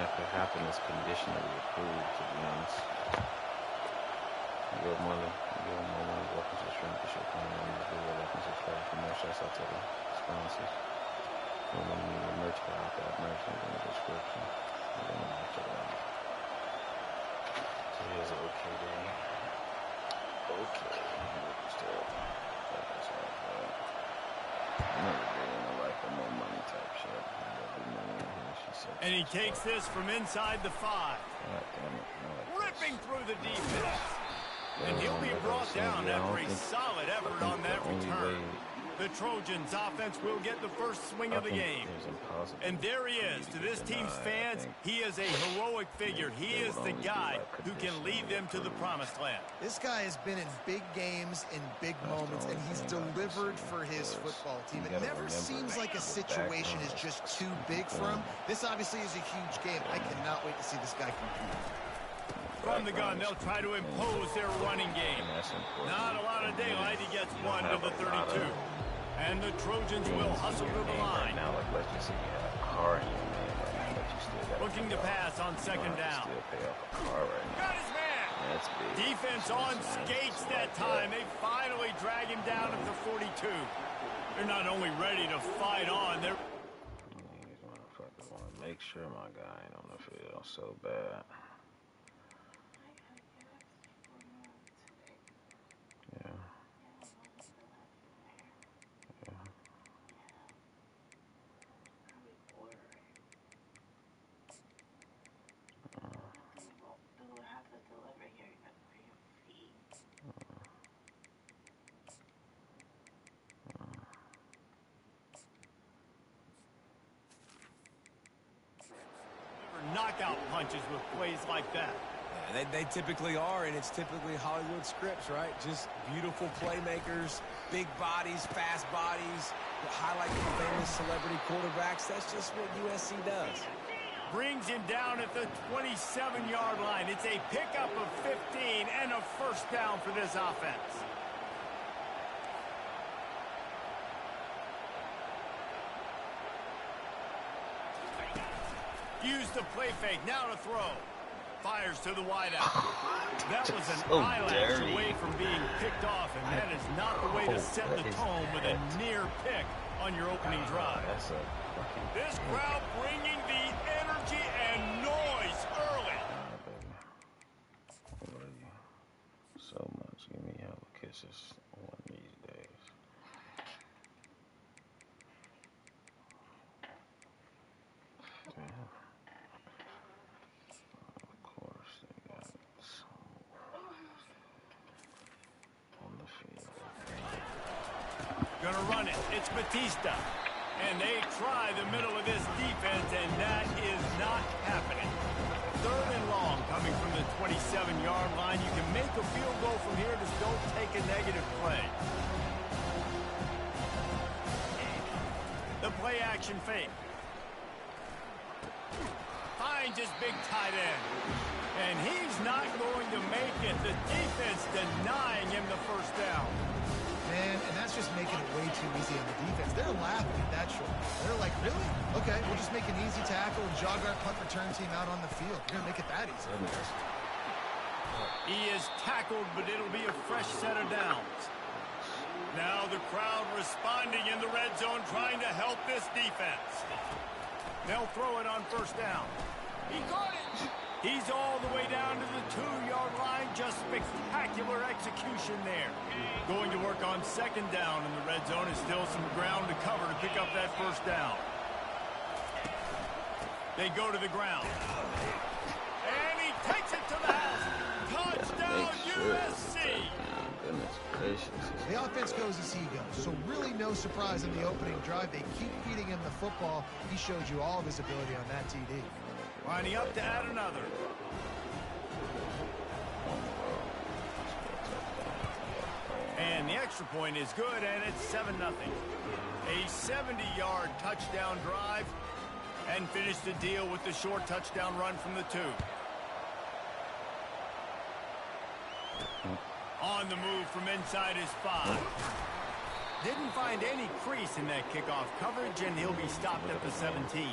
that could happen is conditionally approved, to be honest. Your MoMoney, welcome to the stream. Be sure to comment on this video, like and subscribe for more. Shouts out to the sponsors. MoMoney media merch, got merch link in the description. And then I'll check it out. So here's an okay day. Okay. Still. That's right, bro. Another day in the life of MoMoney type shit. And he takes this from inside the 5. God damn it. Ripping through the defense. And he'll be brought down after a solid effort on that return. The Trojans offense will get the first swing of the game. And there he is. To this team's fans, he is a heroic figure. He is the guy who can lead them to the promised land. This guy has been in big games, in big moments, and he's delivered for his football team. It never seems like a situation is just too big for him. This obviously is a huge game. I cannot wait to see this guy compete. From the gun, they'll try to impose their running game. Not a lot of daylight. He gets one to the 32. And the Trojans will hustle to the line. Now, like, let's just say you have a car in your name, but you still got looking to pass on second down. Still pay off a car right now. Got his man. That's big. Defense on skates that time. They finally drag him down at the 42. They're not only ready to fight on, they're... These motherfuckers want to make sure my guy ain't on the field so bad. Knockout punches with plays like that. Yeah, they typically are, and it's typically Hollywood scripts, right? Just beautiful playmakers, big bodies, fast bodies, highlight the famous celebrity quarterbacks. That's just what USC does. Brings him down at the 27-yard line. It's a pickup of 15 and a first down for this offense. Use the play fake, now to throw. Fires to the wideout. That was an eyelash away from being picked off, and that is not the way to set the tone with a near pick on your opening drive. This crowd bringing the energy and noise early. I love you so much. Give me hella kisses one of these days. Damn. Gonna run it. It's Batista. And they try the middle of this defense, and that is not happening. 3rd and long coming from the 27-yard line. You can make a field goal from here, just don't take a negative play. The play action fake. Finds his big tight end. And he's not going to make it. The defense denying him the first down. Man, and that's just making it way too easy on the defense. They're laughing at that short. They're like, really? Okay, we'll just make an easy tackle and jog our punt return team out on the field. We're going to make it that easy. He is tackled, but it'll be a fresh set of downs. Now the crowd responding in the red zone, trying to help this defense. They'll throw it on first down. He got it! He's all the way down to the 2-yard line. Just spectacular execution there. Going to work on second down in the red zone. Is still some ground to cover to pick up that first down. They go to the ground. And he takes it to the house. Touchdown, USC! Goodness gracious. The offense goes as he goes, so really no surprise in the opening drive. They keep feeding him the football. He showed you all of his ability on that TD. Lining up to add another. And the extra point is good, and it's 7-0. A 70-yard touchdown drive, and finish the deal with the short touchdown run from the 2. On the move from inside his 5. Didn't find any crease in that kickoff coverage, and he'll be stopped at the 17.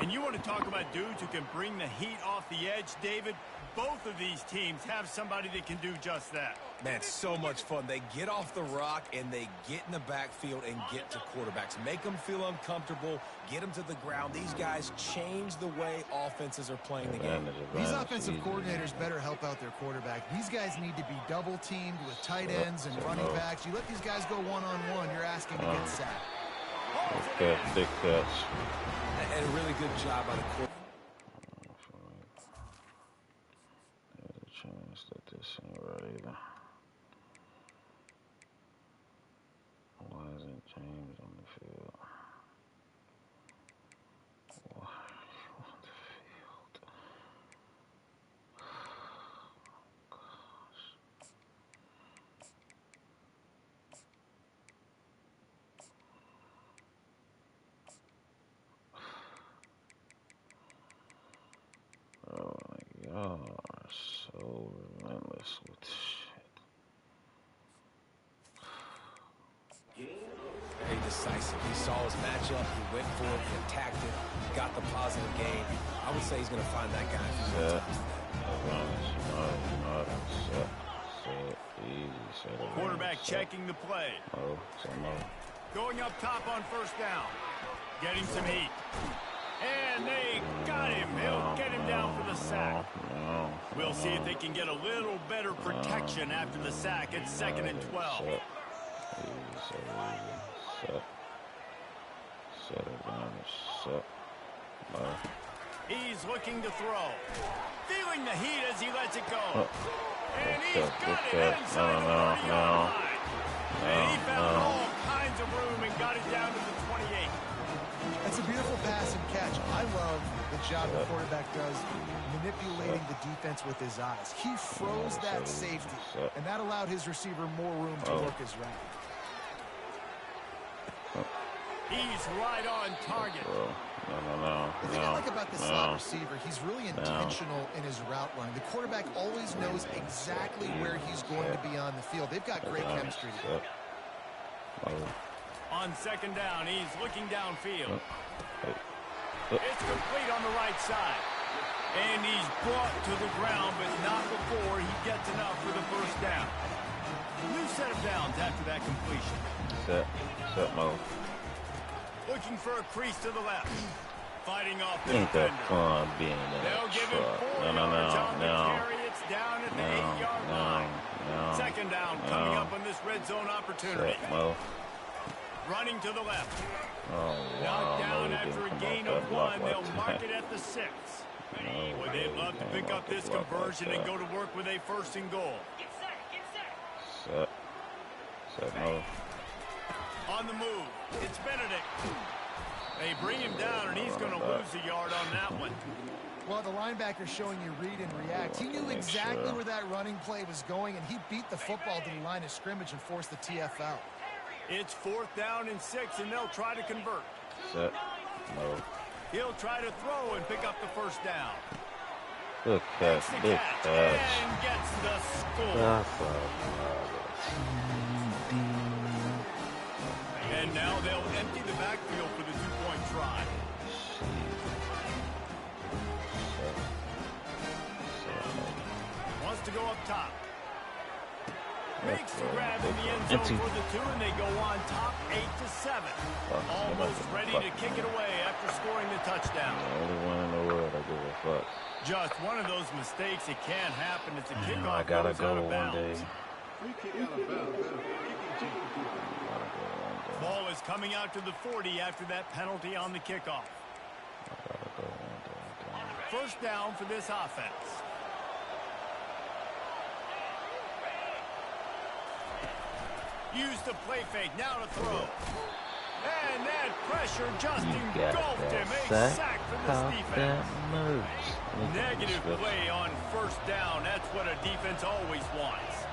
And you want to talk about dudes who can bring the heat off the edge, David? Both of these teams have somebody that can do just that. Man, it's so much fun. They get off the rock and they get in the backfield and get to quarterbacks. Make them feel uncomfortable, get them to the ground. These guys change the way offenses are playing the game. These offensive coordinators better help out their quarterback. These guys need to be double-teamed with tight ends and running backs. You let these guys go one-on-one, you're asking to get sacked. Big catch. And a really good job by the quarterback. Chance that this ain't right either. Why isn't James on the field? Why on the field? Gosh. Oh my God. So relentless with shit. Very decisive. He saw his matchup. He went for it. He attacked it. Got the positive gain. I would say he's going to find that guy. Quarterback checking the play. Going up top on first down. Getting some heat. And they got him. They'll get him down for the sack. We'll see if they can get a little better protection after the sack. It's 2nd and 12. He's looking to throw. Feeling the heat as he lets it go. And he's got it inside the 40-yard line. And he found all kinds of room and got it down to the 28. That's a beautiful pass and catch. I love the job the quarterback does manipulating the defense with his eyes. He froze that safety, and that allowed his receiver more room to work his route. He's right on target. The thing I like about this slot receiver, he's really intentional in his route running. The quarterback always knows exactly where he's going to be on the field. They've got great chemistry together. On 2nd down, he's looking downfield. It's complete on the right side. And he's brought to the ground, but not before he gets enough for the first down. New set of downs after that completion. Set, Mo. Looking for a crease to the left. Fighting off the Ain't that defender. fun being in They'll that give him 4 yards on the carry. It's down at the 8-yard line. 2nd down coming up on this red zone opportunity. Set, Mo. Running to the left. Wow. Knocked down after a gain of 1. They'll mark it at the 6. Boy, they'd love to pick up this conversion and go to work with a 1st and goal. Set, Mo. On the move, it's Benedict. They bring him down, and he's going to lose a yard on that one. Well, the linebacker's showing you read and react. He knew exactly where that running play was going, and he beat the football to the line of scrimmage and forced the TFL. It's 4th down and 6, and they'll try to convert. Set, Mo. He'll try to throw and pick up the 1st down. Good catch, big catch. And gets the score. And now they'll empty the backfield for the 2-point try. Wants to go up top. Makes the grab in the end zone for the 2, and they go on top 8-7. Almost ready to kick it away after scoring the touchdown. The only one in the world I give a fuck. Just one of those mistakes. It can't happen. It's a kickoff. I gotta go one day. Ball is coming out to the 40 after that penalty on the kickoff. 1st down for this offense. Use the play fake. Now to throw. And that pressure just engulfed him. A sack for this defense. Negative play on 1st down. That's what a defense always wants.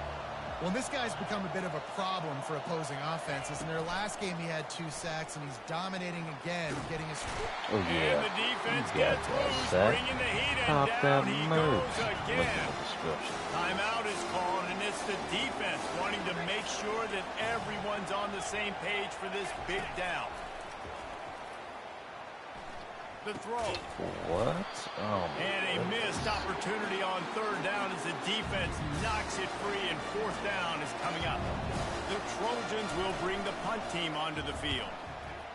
Well, this guy's become a bit of a problem for opposing offenses. In their last game, he had 2 sacks, and he's dominating again, getting his... And the defense gets loose, bringing the heat, and down he goes again. Timeout is called, and it's the defense wanting to make sure that everyone's on the same page for this big down. The throw. What? Oh, And a missed opportunity on third down as the defense knocks it free, and fourth down is coming up. The Trojans will bring the punt team onto the field.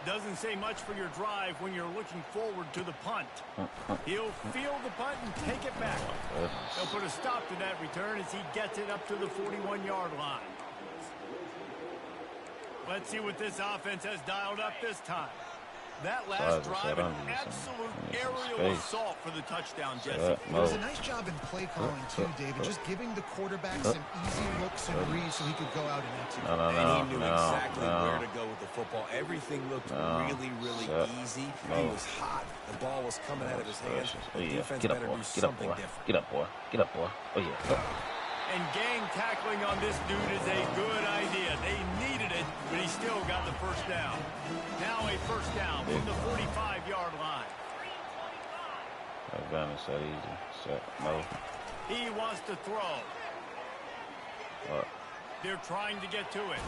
Doesn't say much for your drive when you're looking forward to the punt. He'll field the punt and take it back. He'll put a stop to that return as he gets it up to the 41-yard line. Let's see what this offense has dialed up this time. That last drive, an absolute aerial assault for the touchdown, Jesse. It was a nice job in play calling, too, David. Just giving the quarterback some easy looks and reads so he could go out and execute. And he knew exactly where to go with the football. Everything looked really easy. He was hot. The ball was coming out of his hands. The defense better do something different. Get up, boy. Get up, boy. Oh, yeah. And gang tackling on this dude is a good idea. They needed it, but he still got the first down. Now a first down from the 45-yard line. Advantage so easy. Set. No. He wants to throw. What? They're trying to get to it.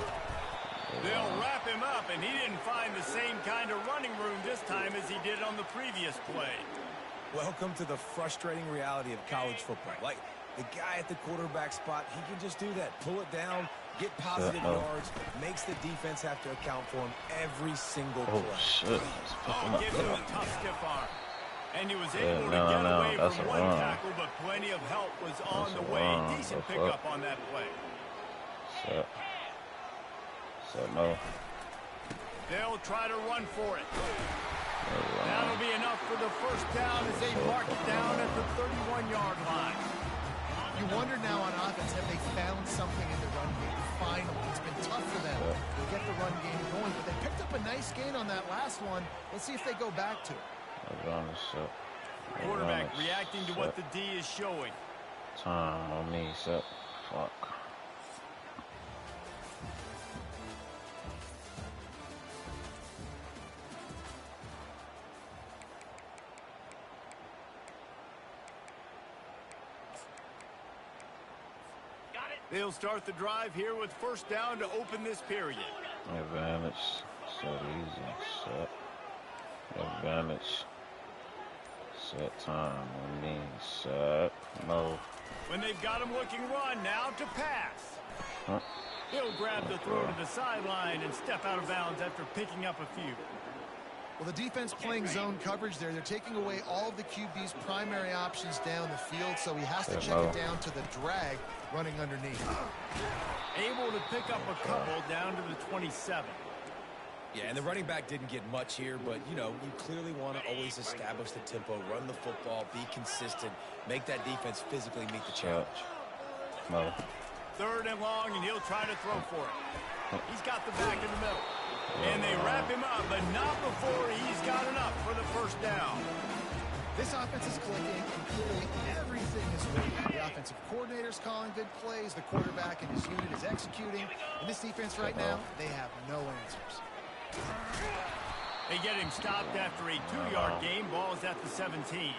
They'll wrap him up, and he didn't find the same kind of running room this time as he did on the previous play. Welcome to the frustrating reality of college football. Like, the guy at the quarterback spot, he can just do that. Pull it down, get positive yards, makes the defense have to account for him every single play. Oh, shit. Gives him a tough stiff arm. And he was able to get away from one tackle, but plenty of help was on the way. Decent pickup on that play. No. They'll try to run for it. That'll be enough for the first down as they mark it down at the 31-yard line. You wonder now on offense, have they found something in the run game? Finally, it's been tough for them to get the run game going, but they picked up a nice gain on that last one. Let's see if they go back to it. Quarterback reacting to what the D is showing. Time on me, set. Fuck. They'll start the drive here with first down to open this period. Advantage. So easy. Set. Advantage. Set time on me. Set. No. When they've got him looking run, now to pass. He'll grab the throw to the sideline and step out of bounds after picking up a few. Well, the defense playing zone coverage there. They're taking away all of the QB's primary options down the field, so he has to check it down to the drag running underneath. Able to pick up a couple down to the 27. Yeah, and the running back didn't get much here, but, you know, you clearly want to always establish the tempo, run the football, be consistent, make that defense physically meet the challenge. No. Third and long, and he'll try to throw for it. He's got the back in the middle. And they wrap him up, but not before he's got enough for the first down. This offense is clicking, and clearly everything is working. The offensive coordinator's calling good plays. The quarterback and his unit is executing. And this defense right now, they have no answers. They get him stopped after a 2-yard gain. Ball's at the 17.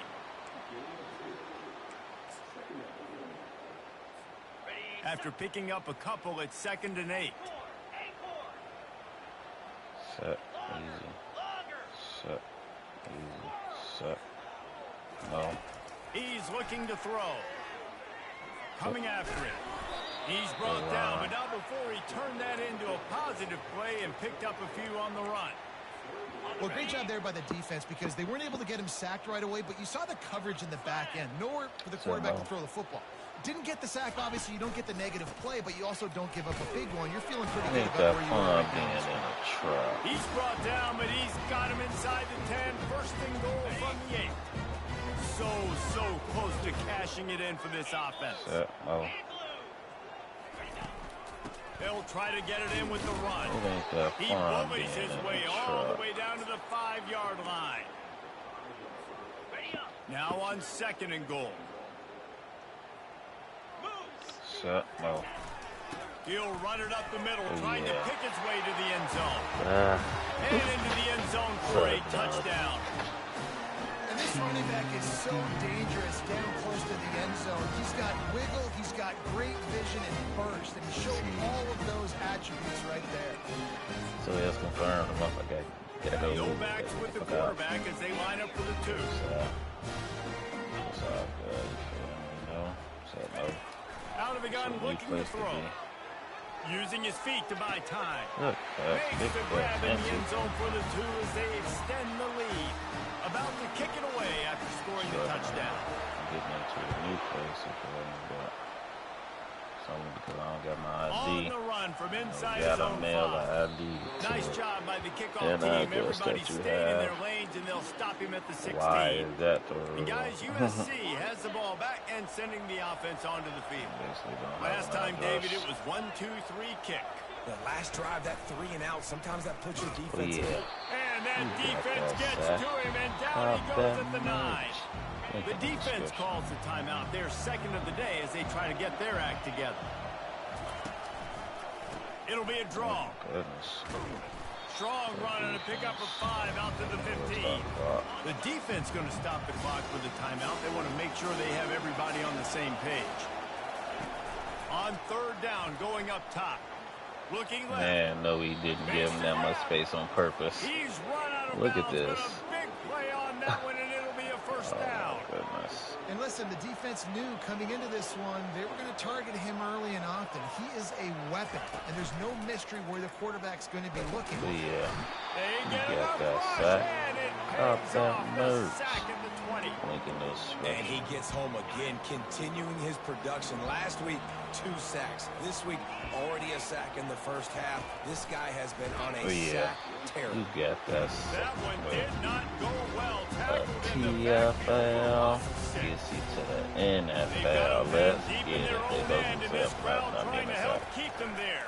After picking up a couple, it's 2nd and 8. Set. Easy. Set. Easy. Set. No. He's looking to throw. Coming after it. He's brought down, but not before he turned that into a positive play and picked up a few on the run. Well, great job there by the defense because they weren't able to get him sacked right away, but you saw the coverage in the back end. Nowhere for the quarterback to throw the football. Didn't get the sack, obviously. You don't get the negative play, but you also don't give up a big one. You're feeling pretty good about where you are right now. He's brought down, but he's got him inside the 10. First and goal from the 8. So close to cashing it in for this offense. They'll try to get it in with the run. He bullies his way all the way down to the 5-yard line. Now on 2nd and goal. He'll run it up the middle, trying to pick its way to the end zone. And into the end zone for a touchdown. And this running back is so dangerous down close to the end zone. He's got wiggle, he's got great vision and burst, and he showed all of those attributes right there. So he has confirmed the month I gave. No backs with the quarterback as they line up for the 2. It's all good. You know? So, no. Out of the gun, looking to throw. Using his feet to buy time. Look, Makes the grab in the end zone for the 2 as they extend the lead. About to kick it away after scoring the touchdown. I'm getting into a new place if I haven't got something because I don't got my ID. On the run from inside got zone a mail 5. ID. Nice job by the kickoff team. Everybody stayed in their lanes and they'll stop him at the 16. Why is that? And guys, USC has the ball back and sending the offense onto the field. Last time, David, it was 1, 2, 3 kick. The last drive, that 3 and out, sometimes that puts your defense in. And that defense gets to him, and down he goes at the 9. The defense calls the timeout. Their second of the day as they try to get their act together. It'll be a draw. Strong run and a pickup of 5 out to the 15. The defense going to stop the clock with the timeout. They want to make sure they have everybody on the same page. On 3rd down, going up top. Looking left. Man, no, he didn't give him that much space on purpose. He's run out of Look at bounds, this. but a big play on that one, and it'll be a first down. Goodness. And listen, the defense knew coming into this one, they were going to target him early and often. He is a weapon, and there's no mystery where the quarterback's going to be looking. Yeah. They get You got him that up sack. and it Up pays that off. nose. The sack at the 20. Making those And he gets home again, continuing his production. Last week, 2 sacks. This week, already a sack in the first half. This guy has been on a sack tear. You got that. That one did not go well. Tackled in the TFL. back. Gets you to the They've NFL. got them Let's deep get in it. their They own both end, and this accept crowd not trying being to a help sack. keep them there.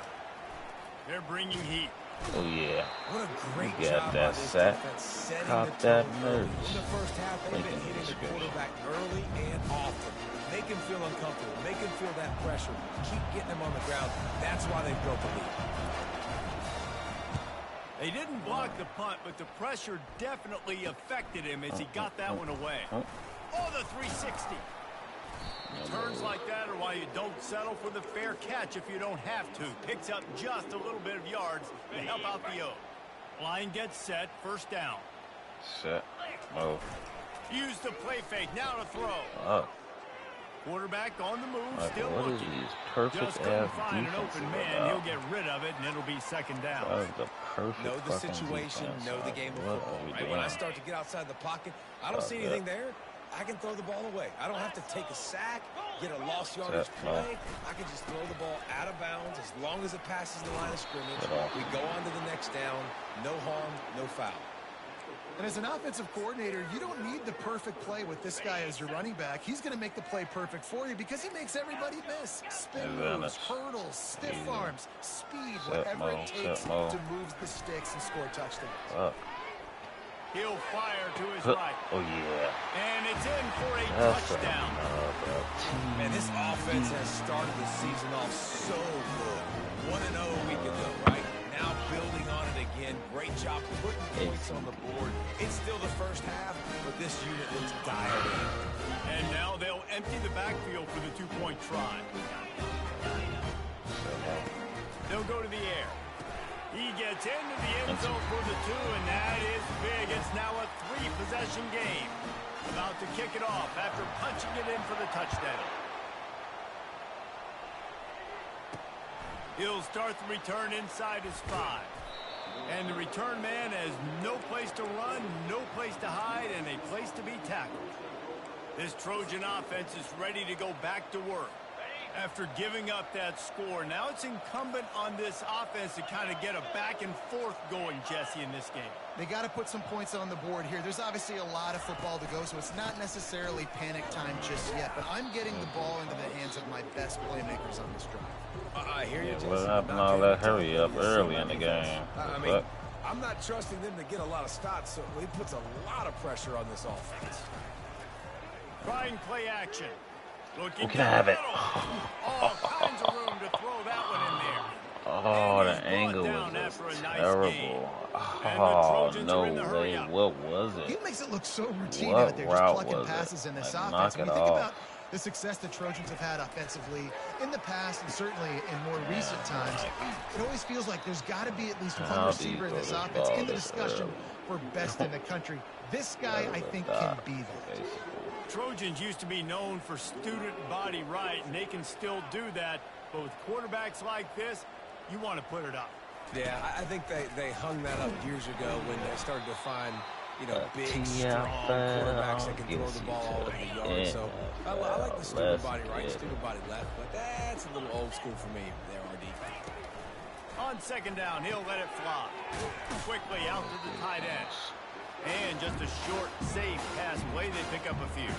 They're bringing heat. Oh, yeah. What a great You got job that by this sack. defense setting Caught the that tone early. merge. In the first half, they've been Making hitting the the quarterback early and often. Make him feel uncomfortable. Make him feel that pressure. Keep getting him on the ground. That's why they broke the lead. They didn't block the punt, but the pressure definitely affected him as he got that one away. Oh, the 360. Turns like that are why you don't settle for the fair catch if you don't have to. Picks up just a little bit of yards to help out the O. Line gets set, first down. Set. Oh. Use the play fake, now to throw. Oh. Quarterback on the move, Like, still what is looking. these perfect Just couldn't ass find an defenses open man. about? He'll get rid of it, and it'll be second down. That is the perfect Know the fucking situation, defense. know the game of What football. are we Right? When I doing? start to get outside the pocket, I don't see anything there. I can throw the ball away. I don't have to take a sack, get a lost yardage play. I can just throw the ball out of bounds as long as it passes the line of scrimmage. We go on to the next down. No harm, no foul. And as an offensive coordinator, you don't need the perfect play with this guy as your running back. He's going to make the play perfect for you because he makes everybody miss. Spin moves, hurdles, stiff arms, speed, whatever it takes to move the sticks and score touchdowns. He'll fire to his right. Oh, yeah. And it's in for a touchdown. Man, this offense has started the season off so good. 1-0 a week ago, right? Now building on it again. Great job putting points on the board. It's still the first half, but this unit looks dialed in. And now they'll empty the backfield for the 2-point try. They'll go to the air. He gets into the end zone for the 2, and that is big. It's now a 3-possession game. About to kick it off after punching it in for the touchdown. He'll start the return inside his 5. And the return man has no place to run, no place to hide, and a place to be tackled. This Trojan offense is ready to go back to work. After giving up that score, now it's incumbent on this offense to kind of get a back and forth going, Jesse, in this game. They got to put some points on the board here. There's obviously a lot of football to go, so it's not necessarily panic time just yet, but I'm getting the ball into the hands of my best playmakers on this drive. I hear you, Jesse. What happened all that hurry up early in the game? I mean, I'm not trusting them to get a lot of stops, so he puts a lot of pressure on this offense. Trying play action. Looking can I have it? All kinds of room to throw that one in there. Oh, the angle was just terrible. Oh, no way. What was He it? makes it look so routine What out there, just route plucking was it? passes in this Like, offense. knock When it you think off. about the success the Trojans have had offensively in the past and certainly in more recent times, it always feels like there's got to be at least one receiver in this offense in the discussion for best in the country. This guy, I think, can be that. Trojans used to be known for student body right, and they can still do that. But with quarterbacks like this, you want to put it up. Yeah, I think they hung that up years ago when they started to find, you know, big, strong quarterbacks that can throw the ball all over the yard. So I like the student body right, student body left, but that's a little old school for me there, RD. On second down, he'll let it fly. Quickly out to the tight end. And just a short, safe pass play, they pick up a few.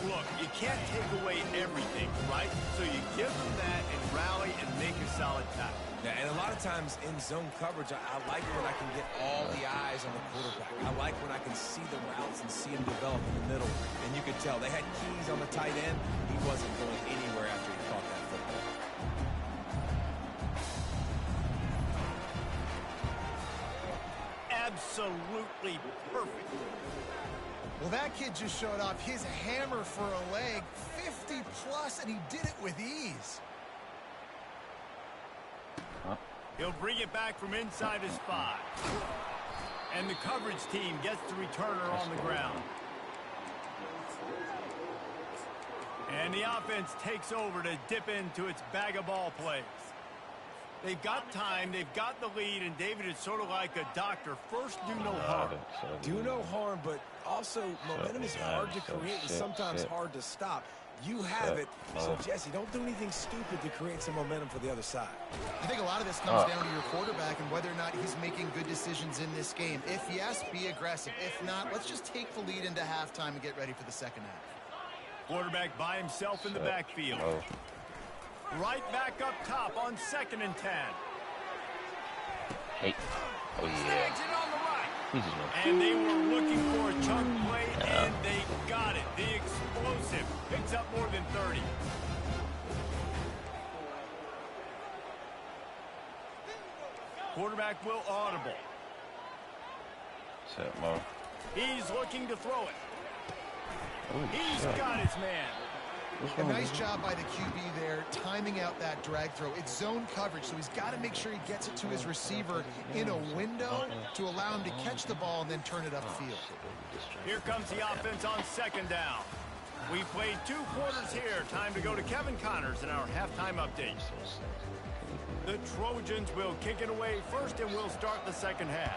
Look, you can't take away everything, right? So you give them that and rally and make a solid tackle. Yeah, and a lot of times in zone coverage, I like when I can get all the eyes on the quarterback. I like when I can see the routes and see him develop in the middle. And you could tell they had keys on the tight end. He wasn't going anywhere after he caught that football. Absolutely perfect. Well, that kid just showed off his hammer for a leg, 50 plus, and he did it with ease. He'll bring it back from inside his 5. And the coverage team gets the returner on the ground. And the offense takes over to dip into its bag of ball plays. They've got time, they've got the lead, and David is sort of like a doctor. First, do no harm. Do no harm, but also momentum is hard to create and sometimes hard to stop. You have it, so Jesse, don't do anything stupid to create some momentum for the other side. I think a lot of this comes down to your quarterback and whether or not he's making good decisions in this game. If yes, be aggressive. If not, let's just take the lead into halftime and get ready for the second half. Quarterback by himself in the backfield. Right back up top on 2nd and 10. Hey. Oh, yeah. And they were looking for a chunk play, and they got it. The explosive picks up more than 30. Quarterback will audible. Set, Mo. He's looking to throw it. Ooh, He's got his man. A nice job by the QB there, timing out that drag throw. It's zone coverage, so he's got to make sure he gets it to his receiver in a window to allow him to catch the ball and then turn it upfield. Here comes the offense on 2nd down. We played 2 quarters here. Time to go to Kevin Connors in our halftime update. The Trojans will kick it away first, and we'll start the second half.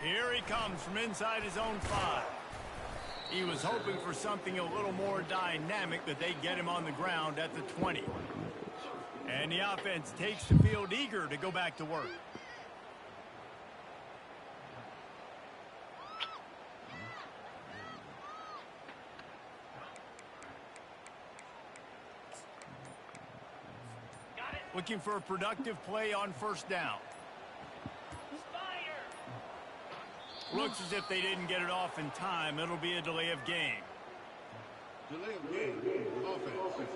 Here he comes from inside his own 5. He was hoping for something a little more dynamic, but they get him on the ground at the 20. And the offense takes the field eager to go back to work. Looking for a productive play on 1st down. Looks as if they didn't get it off in time. It'll be a delay of game. Delay of game. Offense.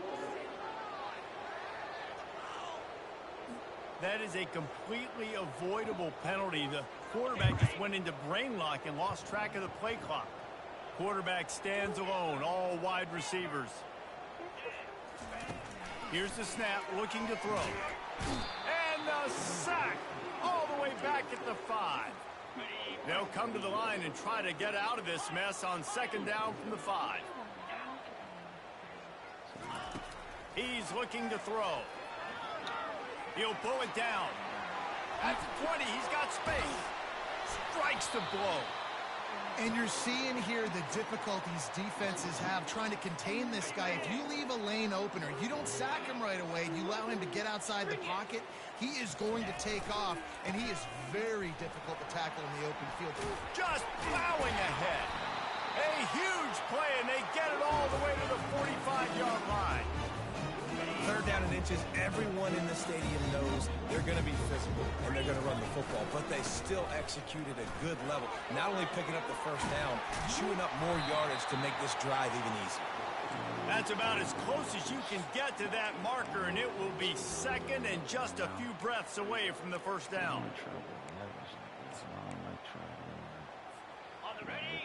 That is a completely avoidable penalty. The quarterback just went into brain lock and lost track of the play clock. Quarterback stands alone, all wide receivers. Here's the snap, looking to throw. And the sack all the way back at the 5. They'll come to the line and try to get out of this mess on 2nd down from the 5. He's looking to throw. He'll pull it down. At the 20, he's got space. Strikes the blow. And you're seeing here the difficulties defenses have trying to contain this guy. If you leave a lane open or you don't sack him right away, you allow him to get outside the pocket, he is going to take off, and he is very difficult to tackle in the open field. Just plowing ahead. A huge play, and they get it all the way to the 45-yard line. 3rd down and inches, everyone in the stadium knows they're going to be physical and they're going to run the football, but they still executed a good level. Not only picking up the 1st down, chewing up more yardage to make this drive even easier. That's about as close as you can get to that marker, and it will be 2nd and just a few breaths away from the 1st down.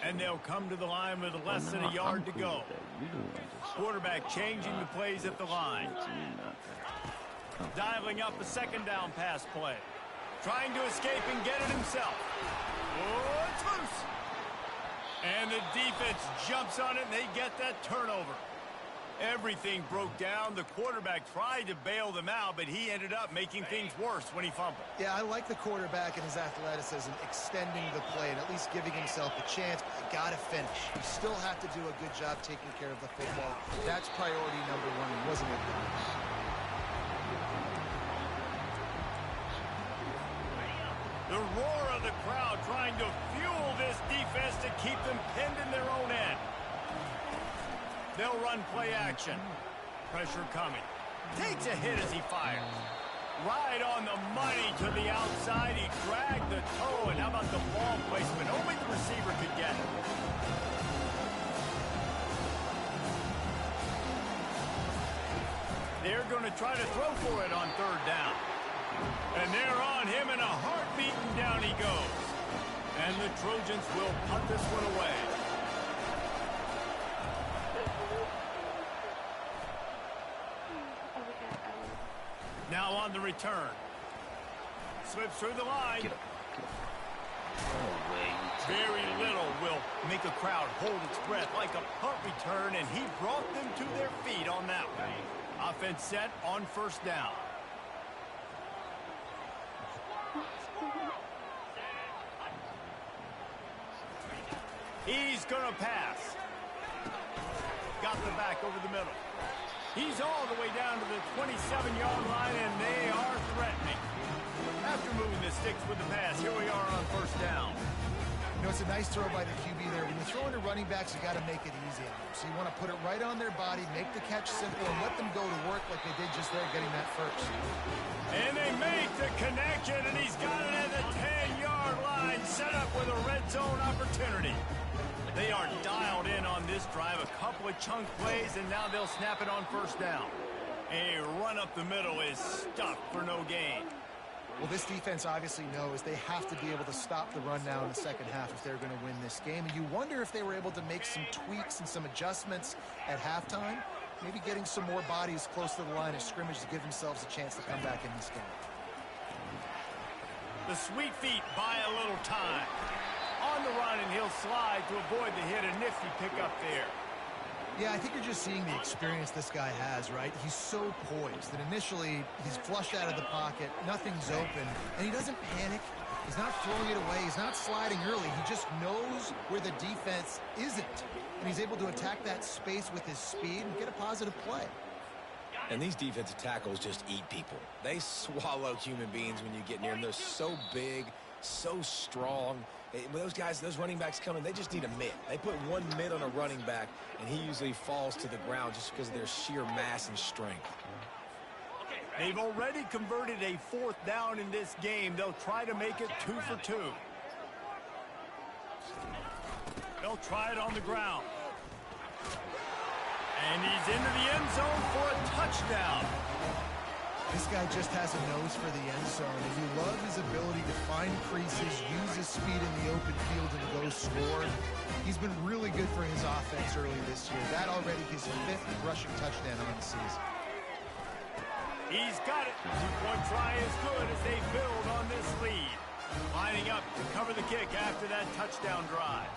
And they'll come to the line with less than a yard to go. Quarterback changing the plays at the line. Dialing up a second down pass play. Trying to escape and get it himself. Oh, it's loose. And the defense jumps on it, and they get that turnover. Everything broke down. The quarterback tried to bail them out, but he ended up making things worse when he fumbled. Yeah, I like the quarterback and his athleticism, extending the play and at least giving himself a chance. But you got to finish. You still have to do a good job taking care of the football. That's priority number one. It wasn't a good one. The roar of the crowd trying to fuel this defense to keep them pinned in their own end. They'll run play action. Pressure coming. Takes a hit as he fires. Right on the money to the outside. He dragged the toe, and how about the ball placement? Only the receiver could get it. They're going to try to throw for it on third down. And they're on him, and a heartbeat, and down he goes. And the Trojans will punt this one away. Now on the return. Slips through the line. Get up. No way. Very little will make a crowd hold its breath like a punt return, and he brought them to their feet on that one. Offense set on first down. He's going to pass. Got the back over the middle. He's all the way down to the 27-yard line, and they are threatening. After moving the sticks with the pass, here we are on first down. You know, it's a nice throw by the QB there. When you're throwing to running backs, you got to make it easy on them. So you want to put it right on their body, make the catch simple, and let them go to work like they did just there, getting that first. And they make the connection, and he's got it at the 10-yard line, set up with a red zone opportunity. They are dialed in on this drive, a couple of chunk plays, and now they'll snap it on first down. A run up the middle is stuffed for no gain. Well, this defense obviously knows they have to be able to stop the run now in the second half if they're going to win this game. And you wonder if they were able to make some tweaks and some adjustments at halftime, maybe getting some more bodies close to the line of scrimmage to give themselves a chance to come back in this game. The sweet feet buy a little time. On the run, and he'll slide to avoid the hit. A nifty pickup there. Yeah, I think you're just seeing the experience this guy has, right? He's so poised that initially he's flushed out of the pocket, nothing's open, and he doesn't panic. He's not throwing it away. He's not sliding early. He just knows where the defense isn't, and he's able to attack that space with his speed and get a positive play. And these defensive tackles just eat people. They swallow human beings when you get near them. They're so big, so strong. When those guys, those running backs come in, they just need a mid. They put one mid on a running back, and he usually falls to the ground just because of their sheer mass and strength. They've already converted a fourth down in this game. They'll try to make it 2 for 2. They'll try it on the ground. And he's into the end zone for a touchdown. This guy just has a nose for the end zone, and you love his ability to find creases, use his speed in the open field, and go score. He's been really good for his offense early this year. That already his 5th rushing touchdown on the season. He's got it. Two-point try is good as they build on this lead. Lining up to cover the kick after that touchdown drive.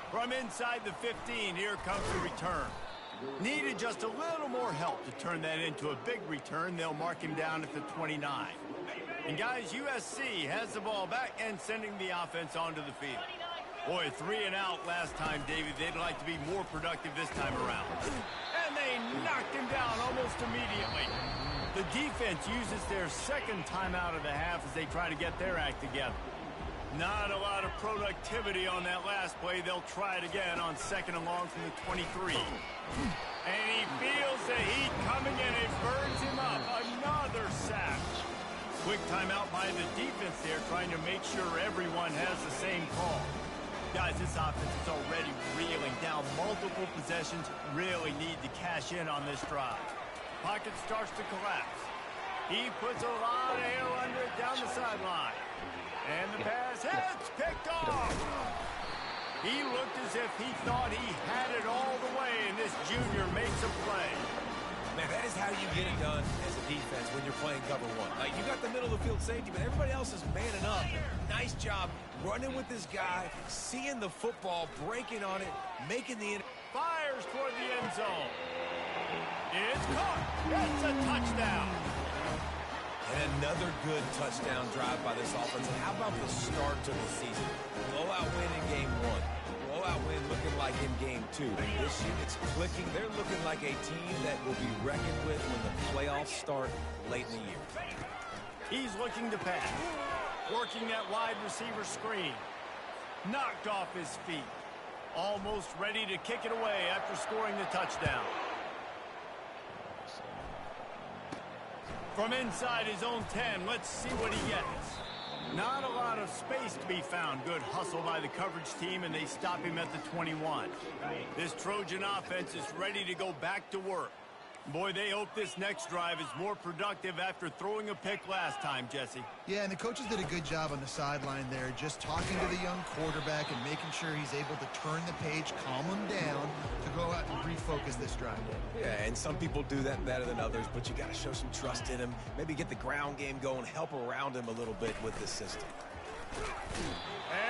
From inside the 15, here comes the return. Needed just a little more help to turn that into a big return. They'll mark him down at the 29. And guys, USC has the ball back and sending the offense onto the field. Boy, 3 and out last time, David. They'd like to be more productive this time around. And they knocked him down almost immediately. The defense uses their second timeout of the half as they try to get their act together. Not a lot of productivity on that last play. They'll try it again on second and long from the 23. And he feels the heat coming in. It burns him up. Another sack. Quick timeout by the defense there, trying to make sure everyone has the same call. Guys, this offense is already reeling down. Multiple possessions, really need to cash in on this drive. Pocket starts to collapse. He puts a lot of air under it down the sideline. And the pass hits, picked off. He looked as if he thought he had it all the way, and this junior makes a play. Man, that is how you get it done as a defense when you're playing cover one. Like, you got the middle of the field safety, but everybody else is manning up. Nice job running with this guy, seeing the football, breaking on it, making the... Fires toward the end zone. It's caught. It's a touchdown. And another good touchdown drive by this offense. And how about the start to the season? Blowout win in game one. Blowout win looking like in game two. This year it's clicking. They're looking like a team that will be reckoned with when the playoffs start late in the year. He's looking to pass. Working that wide receiver screen. Knocked off his feet. Almost ready to kick it away after scoring the touchdown. From inside his own 10, let's see what he gets. Not a lot of space to be found. Good hustle by the coverage team, and they stop him at the 21. This Trojan offense is ready to go back to work. Boy, they hope this next drive is more productive after throwing a pick last time, Jesse. Yeah, and the coaches did a good job on the sideline there, just talking to the young quarterback and making sure he's able to turn the page, calm him down, to go out and refocus this drive. Yeah, and some people do that better than others, but you got to show some trust in him, maybe get the ground game going, help around him a little bit with this system.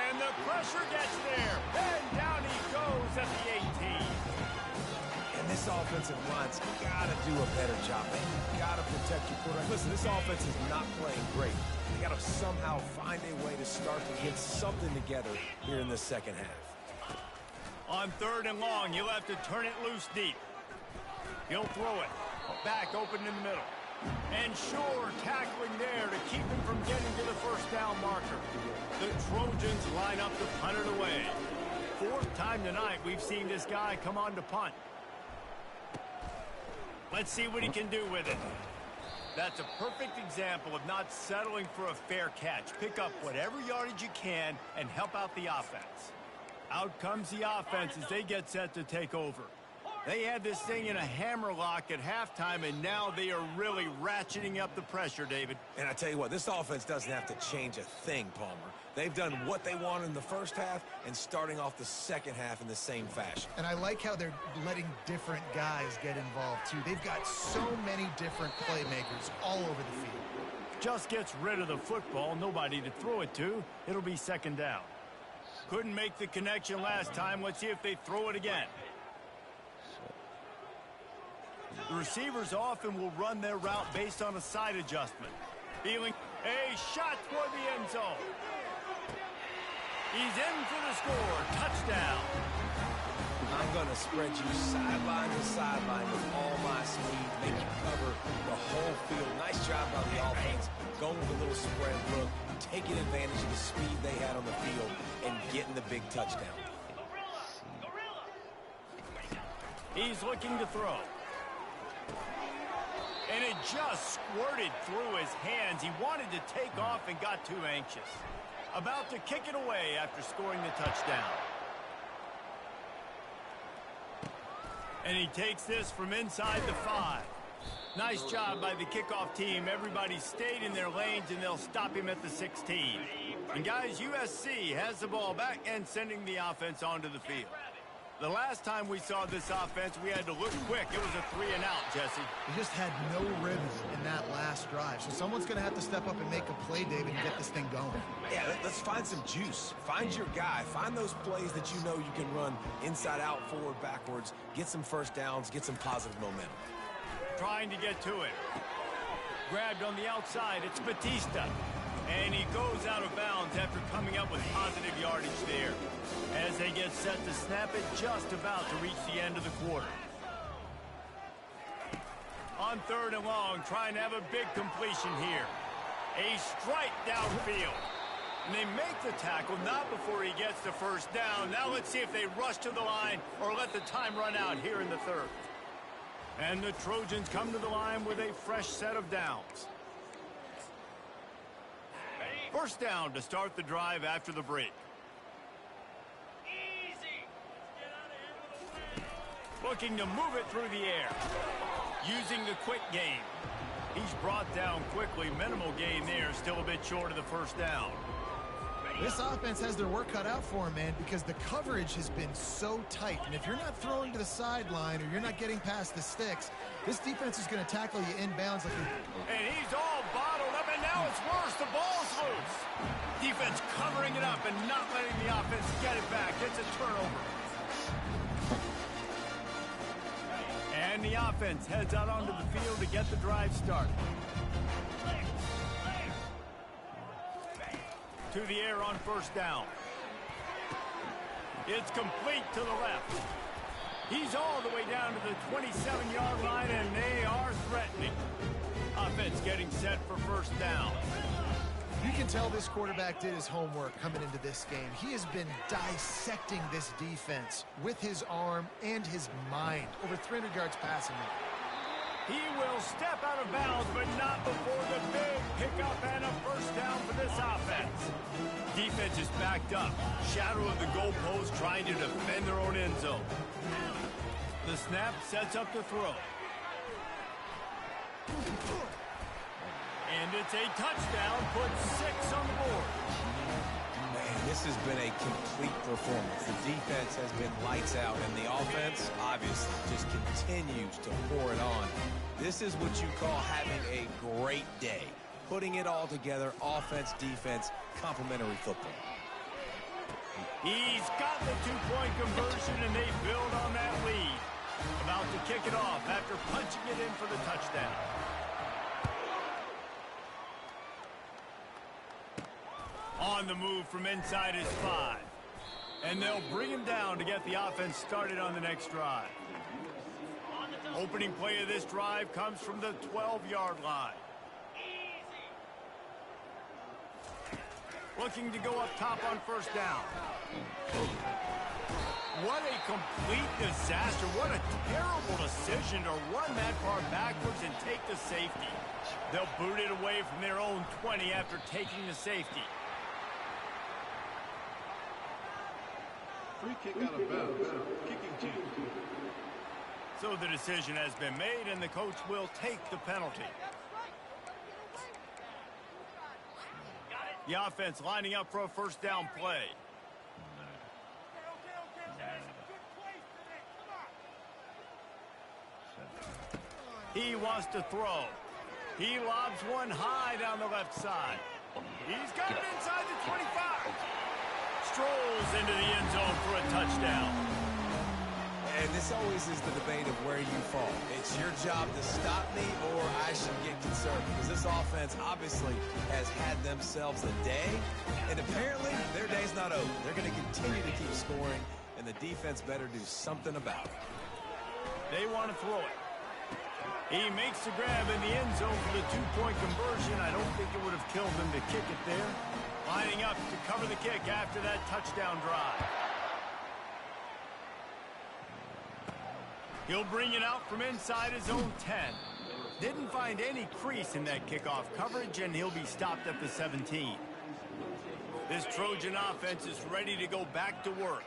And the pressure gets there, and down he goes at the 18. And this offensive line's got to do a better job. They got to protect your quarterback. Listen, this offense is not playing great. They got to somehow find a way to start to get something together here in the second half. On 3rd and long, you'll have to turn it loose deep. He'll throw it. Back open in the middle. And sure, tackling there to keep him from getting to the first down marker. The Trojans line up to punt it away. 4th time tonight we've seen this guy come on to punt. Let's see what he can do with it. That's a perfect example of not settling for a fair catch. Pick up whatever yardage you can and help out the offense. Out comes the offense as they get set to take over. They had this thing in a hammerlock at halftime, and now they are really ratcheting up the pressure, David. And I tell you what, this offense doesn't have to change a thing, Palmer. They've done what they wanted in the first half and starting off the second half in the same fashion. And I like how they're letting different guys get involved, too. They've got so many different playmakers all over the field. Just gets rid of the football, nobody to throw it to. It'll be 2nd down. Couldn't make the connection last time. Let's see if they throw it again. The receivers often will run their route based on a side adjustment. Feeling a shot toward the end zone. He's in for the score. Touchdown. I'm going to spread you sideline to sideline with all my speed, make you cover the whole field. Nice job by the offense, going with a little spread look, taking advantage of the speed they had on the field, and getting the big touchdown. He's looking to throw. And it just squirted through his hands. He wanted to take off and got too anxious. About to kick it away after scoring the touchdown. And he takes this from inside the 5. Nice job by the kickoff team. Everybody stayed in their lanes, and they'll stop him at the 16. And guys, USC has the ball back and sending the offense onto the field. The last time we saw this offense, we had to look quick. It was a 3-and-out, Jesse. They just had no rhythm in that last drive. So someone's going to have to step up and make a play, David, and get this thing going. Yeah, let's find some juice. Find your guy. Find those plays that you know you can run inside out, forward, backwards. Get some first downs. Get some positive momentum. Trying to get to it. Grabbed on the outside. It's Batista. And he goes out of bounds after coming up with positive yardage there. As they get set to snap it, just about to reach the end of the quarter. On 3rd and long, trying to have a big completion here. A strike downfield. And they make the tackle, not before he gets the first down. Now let's see if they rush to the line or let the time run out here in the 3rd. And the Trojans come to the line with a fresh set of downs. First down to start the drive after the break. Looking to move it through the air. Using the quick game. He's brought down quickly. Minimal gain there. Still a bit short of the first down. This offense has their work cut out for them, man, because the coverage has been so tight. And if you're not throwing to the sideline or you're not getting past the sticks, this defense is going to tackle you inbounds like And he's all bottled up, and now it's worse. The ball's loose. Defense covering it up and not letting the offense get it back. It's a turnover. And the offense heads out onto the field to get the drive started. To the air on first down. It's complete to the left. He's all the way down to the 27-yard line, and they are threatening. Offense getting set for first down. You can tell this quarterback did his homework coming into this game. He has been dissecting this defense with his arm and his mind. Over 300 yards passing. He will step out of bounds, but not before the big pickup and a first down for this offense. Defense is backed up. Shadow of the goalpost trying to defend their own end zone. The snap sets up the throw. And it's a touchdown, puts 6 on the board. Man, this has been a complete performance. The defense has been lights out, and the offense, obviously, just continues to pour it on. This is what you call having a great day. Putting it all together, offense, defense, complementary football. He's got the two-point conversion, and they build on that lead. About to kick it off after punching it in for the touchdown. On the move from inside his 5. And they'll bring him down to get the offense started on the next drive. Opening play of this drive comes from the 12-yard line. Looking to go up top on first down. What a complete disaster. What a terrible decision to run that far backwards and take the safety. They'll boot it away from their own 20 after taking the safety. Free kick out of bounds. Kicking team. So the decision has been made, and the coach will take the penalty. The offense lining up for a first down play. He wants to throw. He lobs one high down the left side. He's got it inside the 25. Strolls into the end zone for a touchdown. And this always is the debate of where you fall. It's your job to stop me, or I should get concerned, because this offense obviously has had themselves a day, and apparently their day's not over. They're going to continue to keep scoring, and the defense better do something about it. They want to throw it. He makes the grab in the end zone for the two-point conversion. I don't think it would have killed him to kick it there. Lining up to cover the kick after that touchdown drive. He'll bring it out from inside his own 10. Didn't find any crease in that kickoff coverage, and he'll be stopped at the 17. This Trojan offense is ready to go back to work.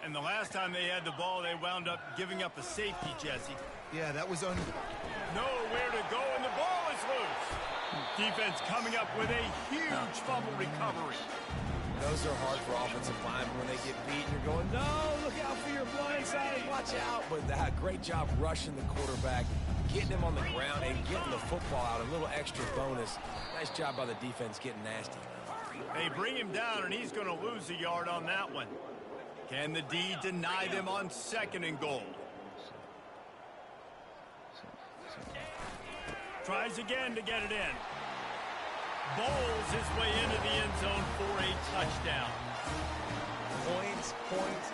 And the last time they had the ball, they wound up giving up a safety, Jesse. Yeah, that was on. Nowhere to go, and the ball is loose. Defense coming up with a huge fumble recovery. Those are hard for offensive linemen when they get beat. You're going, no, look out for your blind side, watch out. But great job rushing the quarterback, getting him on the ground, and getting the football out. A little extra bonus. Nice job by the defense getting nasty. They bring him down, and he's going to lose a yard on that one. Can the D deny them on 2nd and goal? Tries again to get it in. Bowls his way into the end zone for a touchdown. Points,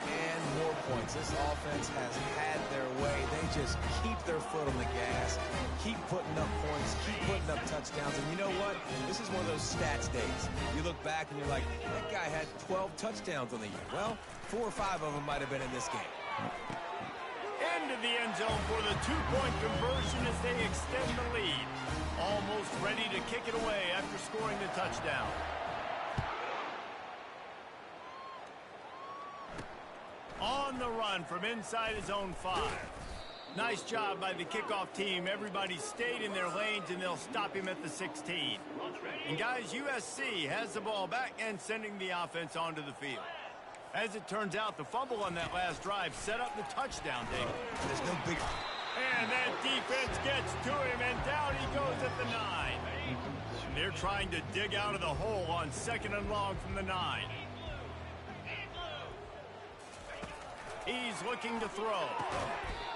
and more points. This offense has had their way. They just keep their foot on the gas, keep putting up points, keep putting up touchdowns. And you know what? This is one of those stats days. You look back and you're like, that guy had 12 touchdowns on the year. Well, 4 or 5 of them might have been in this game. Into the end zone for the two-point conversion as they extend the lead. Almost ready to kick it away after scoring the touchdown. On the run from inside his own 5. Nice job by the kickoff team. Everybody stayed in their lanes, and they'll stop him at the 16. And guys, USC has the ball back and sending the offense onto the field. As it turns out, the fumble on that last drive set up the touchdown, David. There's no big... And that defense gets to him, and down he goes at the 9. They're trying to dig out of the hole on 2nd and long from the 9. He's looking to throw.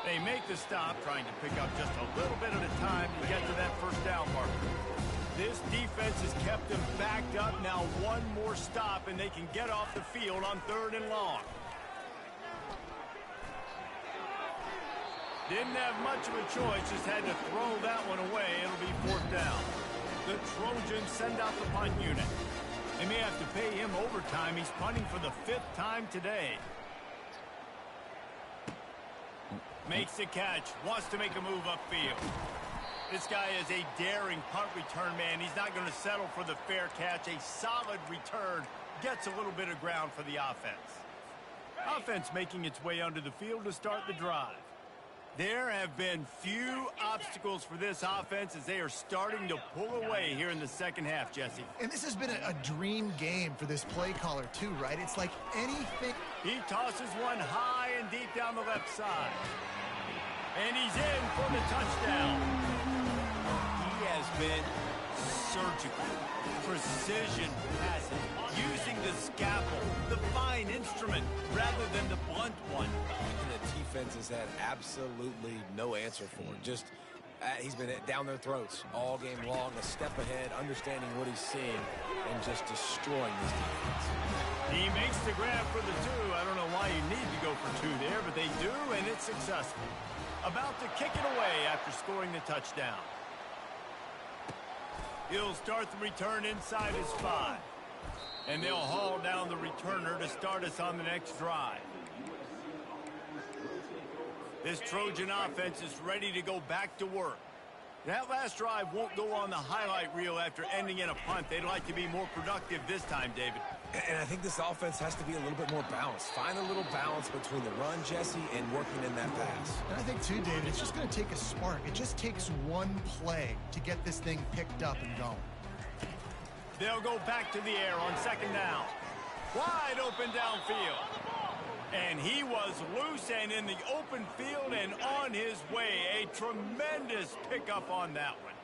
They make the stop, trying to pick up just a little bit at a time to get to that first down marker. This defense has kept them backed up. Now one more stop, and they can get off the field on 3rd and long. Didn't have much of a choice, just had to throw that one away. It'll be 4th down. The Trojans send out the punt unit. They may have to pay him overtime. He's punting for the 5th time today. Makes the catch, wants to make a move upfield. This guy is a daring punt return man. He's not going to settle for the fair catch. A solid return gets a little bit of ground for the offense. Offense making its way onto the field to start the drive. There have been few obstacles for this offense as they are starting to pull away here in the second half, Jesse. And this has been a dream game for this play caller, too, right? It's like anything... He tosses one high and deep down the left side. And he's in for the touchdown. He has been surgical, precision passing, using the scalpel, the fine instrument, rather than the blunt one. And the defense has had absolutely no answer for it. Just, he's been down their throats all game long, a step ahead, understanding what he's seeing, and just destroying this defense. He makes the grab for the 2. I don't know why you need to go for 2 there, but they do, and it's successful. About to kick it away after scoring the touchdown. He'll start the return inside his 5. And they'll haul down the returner to start us on the next drive. This Trojan offense is ready to go back to work. That last drive won't go on the highlight reel after ending in a punt. They'd like to be more productive this time, David. And I think this offense has to be a little bit more balanced. Find a little balance between the run, Jesse, and working in that pass. And I think, too, David, it's just going to take a spark. It just takes one play to get this thing picked up and going. They'll go back to the air on 2nd down. Wide open downfield. And he was loose and in the open field and on his way. A tremendous pickup on that one.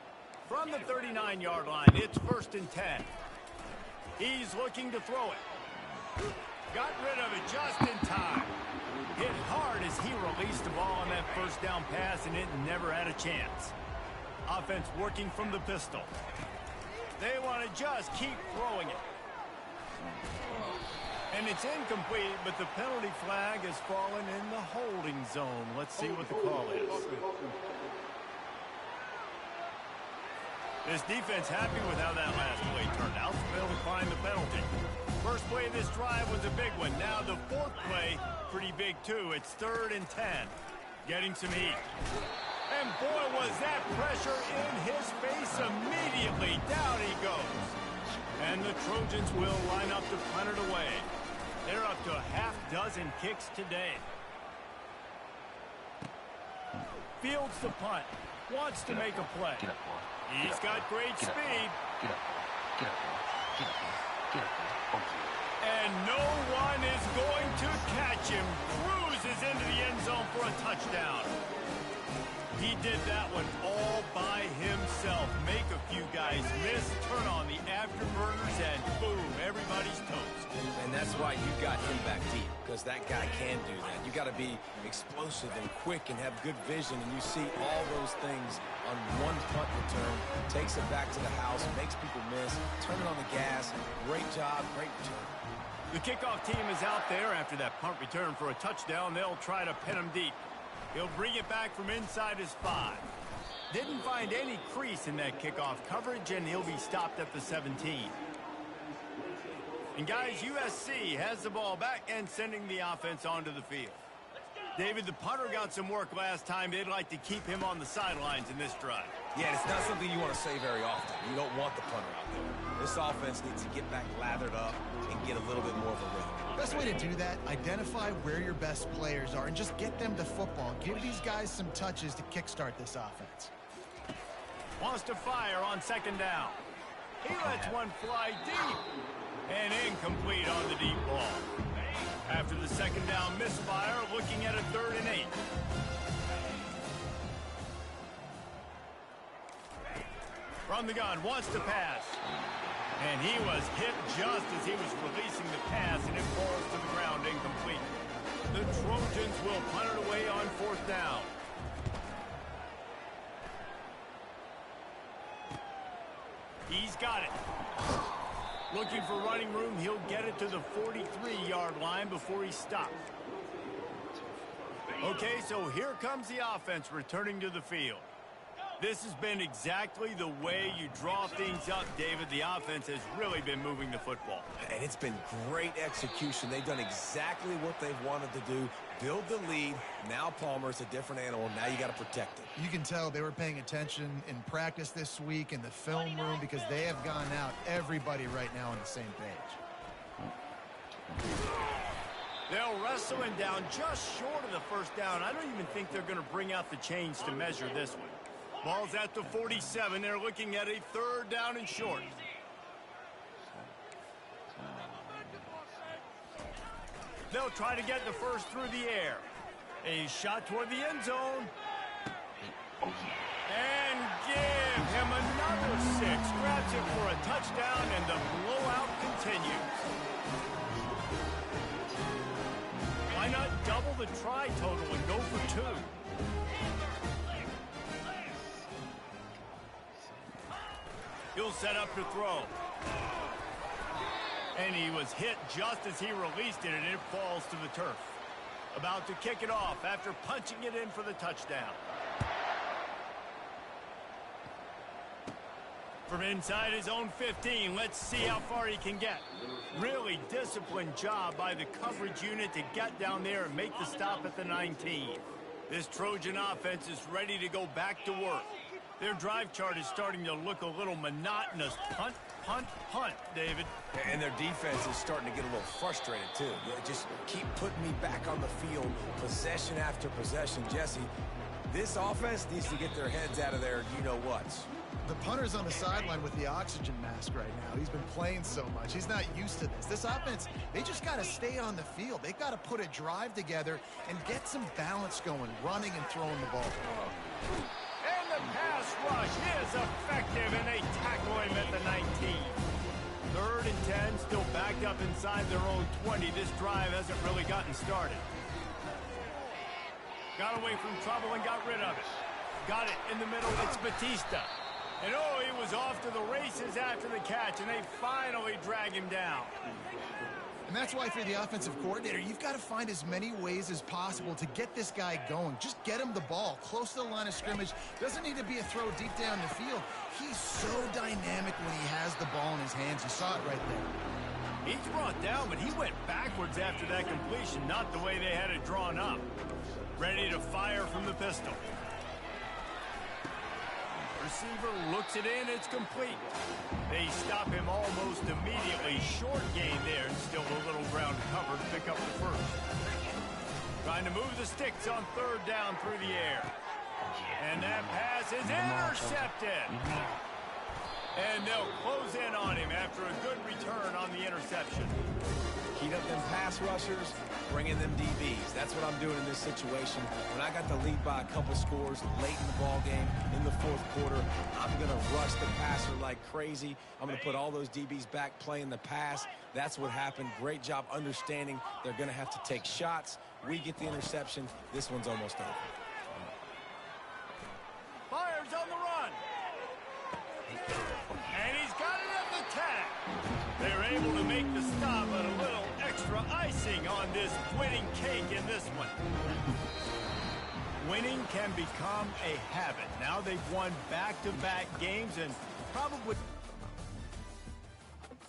From the 39-yard line, it's 1st and 10. He's looking to throw it. Got rid of it just in time. Hit hard as he released the ball on that first down pass, and it never had a chance. Offense working from the pistol. They want to just keep throwing it. And it's incomplete, but the penalty flag has fallen in the holding zone. Let's see what the call is. This defense happy with how that last play turned out, so they'll decline the penalty. First play of this drive was a big one. Now the 4th play, pretty big too. It's 3rd and 10. Getting some heat. And boy, was that pressure in his face immediately. Down he goes. And the Trojans will line up to punt it away. They're up to a half-dozen kicks today. Fields the punt. Wants to make a play. He's got great speed. And no one is going to catch him. Cruises into the end zone for a touchdown. He did that one all by himself. Make a few guys miss, turn on the afterburners, and boom, everybody's toast. And that's why you got him back deep, because that guy can do that. You got to be explosive and quick and have good vision, and you see all those things on one punt return. Takes it back to the house, makes people miss, turn it on the gas. Great job, great return. The kickoff team is out there after that punt return for a touchdown. They'll try to pin him deep. He'll bring it back from inside his 5. Didn't find any crease in that kickoff coverage, and he'll be stopped at the 17. And guys, USC has the ball back and sending the offense onto the field. David, the punter got some work last time. They'd like to keep him on the sidelines in this drive. Yeah, it's not something you want to say very often. You don't want the punter out there. This offense needs to get back lathered up and get a little bit more of a rhythm. Best way to do that, identify where your best players are and just get them the football. Give these guys some touches to kickstart this offense. Wants to fire on second down. He lets one fly deep. And incomplete on the deep ball. After the second down misfire, looking at a 3rd and 8. From the gun, wants to pass. And he was hit just as he was releasing the pass, and it falls to the ground incomplete. The Trojans will punt it away on 4th down. He's got it. Looking for running room, he'll get it to the 43-yard line before he stops. Okay, so here comes the offense returning to the field. This has been exactly the way you draw things up, David. The offense has really been moving the football. And it's been great execution. They've done exactly what they've wanted to do. Build the lead. Now Palmer's a different animal. Now you got to protect it. You can tell they were paying attention in practice this week in the film room because they have gone out, everybody right now on the same page. They'll wrestle him down just short of the 1st down. I don't even think they're going to bring out the chains to measure this one. Ball's at the 47. They're looking at a 3rd down and short. They'll try to get the first through the air. A shot toward the end zone. And give him another 6. Grabs it for a touchdown, and the blowout continues. Why not double the try total and go for 2? He'll set up to throw. And he was hit just as he released it, and it falls to the turf. About to kick it off after punching it in for the touchdown. From inside his own 15, let's see how far he can get. Really disciplined job by the coverage unit to get down there and make the stop at the 19. This Trojan offense is ready to go back to work. Their drive chart is starting to look a little monotonous. Punt, punt, punt, David. And their defense is starting to get a little frustrated, too. Just keep putting me back on the field, possession after possession. Jesse, this offense needs to get their heads out of their you-know-whats. The punter's on the sideline with the oxygen mask right now. He's been playing so much. He's not used to this. This offense, they just got to stay on the field. They've got to put a drive together and get some balance going, running and throwing the ball. And the pass rush is effective, and they tackle him at the 19. 3rd and 10, still backed up inside their own 20. This drive hasn't really gotten started. Got away from trouble and got rid of it. Got it in the middle. It's Batista. And oh, he was off to the races after the catch, and they finally drag him down. And that's why for the offensive coordinator, you've got to find as many ways as possible to get this guy going. Just get him the ball close to the line of scrimmage. Doesn't need to be a throw deep down the field. He's so dynamic when he has the ball in his hands. You saw it right there. He's brought down, but he went backwards after that completion, not the way they had it drawn up. Ready to fire from the pistol. Receiver looks it in, it's complete. They stop him almost immediately. Short gain there, and still a little ground covered to pick up the first. Trying to move the sticks on 3rd down through the air. And that pass is intercepted. And they'll close in on him after a good return on the interception. Heat up them pass rushers, bring in them DBs. That's what I'm doing in this situation. When I got the lead by a couple scores late in the ball game, in the 4th quarter, I'm going to rush the passer like crazy. I'm going to put all those DBs back playing the pass. That's what happened. Great job understanding they're going to have to take shots. We get the interception. This one's almost over. Fires on the run. And he's got it at the tag. They're able to make the stop, but a little extra icing on this winning cake in this one. Winning can become a habit. Now they've won back-to-back games and probably...